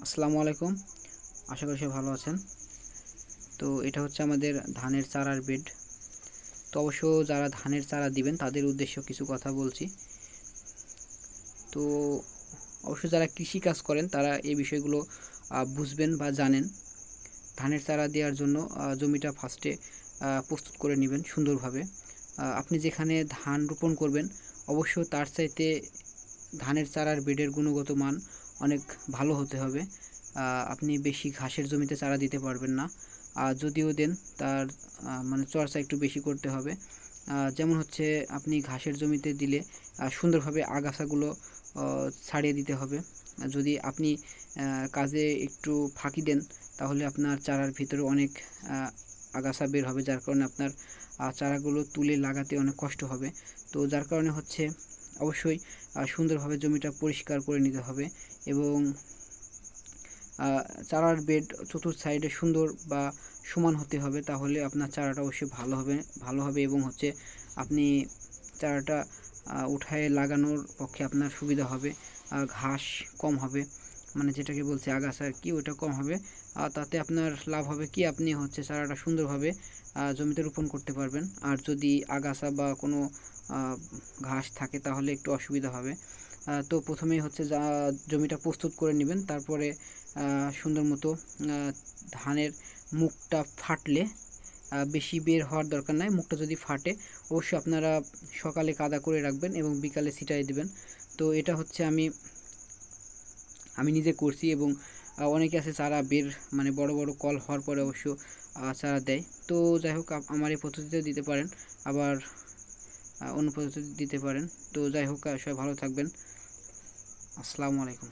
আসসালামু আলাইকুম। আশা করি সবাই ভালো আছেন। তো এটা হচ্ছে আমাদের ধানের চারার বেড। তো অবশ্য যারা ধানের চারা দিবেন তাদের উদ্দেশ্যে কিছু কথা বলছি। তো অবশ্য যারা কৃষি কাজ করেন তারা এই বিষয়গুলো বুঝবেন বা জানেন। ধানের চারা দেওয়ার জন্য জমিটা ফার্স্টে প্রস্তুত করে নেবেন সুন্দরভাবে। আপনি যেখানে ধান রোপণ করবেন অবশ্য তার চাইতে ধানের চারার বেডের গুণগত মান অনেক ভালো হতে হবে। আপনি বেশি ঘাসের জমিতে চারা দিতে পারবেন না। যদিও দেন তার মানে চর্চা একটু বেশি করতে হবে। যেমন হচ্ছে আপনি ঘাসের জমিতে দিলে সুন্দরভাবে আগাছাগুলো ছাড়িয়ে দিতে হবে। যদি আপনি কাজে একটু ফাঁকি দেন তাহলে আপনার চারার ভিতরে অনেক আগাছা বের হবে, যার কারণে আপনার চারাগুলো তুলে লাগাতে অনেক কষ্ট হবে। তো যার কারণে হচ্ছে অবশ্যই সুন্দরভাবে জমিটা পরিষ্কার করে নিতে হবে এবং চারার বেড চতুর্থ সাইডে সুন্দর বা সমান হতে হবে, তাহলে আপনার চারাটা অবশ্যই ভালো হবে এবং হচ্ছে আপনি চারাটা উঠায় লাগানোর পক্ষে আপনার সুবিধা হবে। ঘাস কম হবে, মানে যেটাকে বলছে আগাছা আর কি, ওটা কম হবে। আর তাতে আপনার লাভ হবে কি, আপনি হচ্ছে চারাটা সুন্দরভাবে জমিতে রোপণ করতে পারবেন। আর যদি আগাছা বা কোনো ঘাস থাকে তাহলে একটু অসুবিধা হবে। তো প্রথমেই হচ্ছে জমিটা প্রস্তুত করে নেবেন, তারপরে সুন্দর মতো ধানের মুখটা ফাটলে, বেশি বের হওয়ার দরকার নাই, মুখটা যদি ফাটে অবশ্যই আপনারা সকালে কাদা করে রাখবেন এবং বিকালে ছিটাই দেবেন। তো এটা হচ্ছে আমি আমি নিজে করছি এবং অনেকে আছে চারা বের মানে বড় বড় কল হওয়ার পরে অবশ্য চারা দেয়। তো যাই হোক, আমার এই পদ্ধতিতে দিতে পারেন, আবার অন্য পদ্ধতিতে দিতে পারেন। তো যাই হোক, সবাই ভালো থাকবেন। আসসালামু আলাইকুম।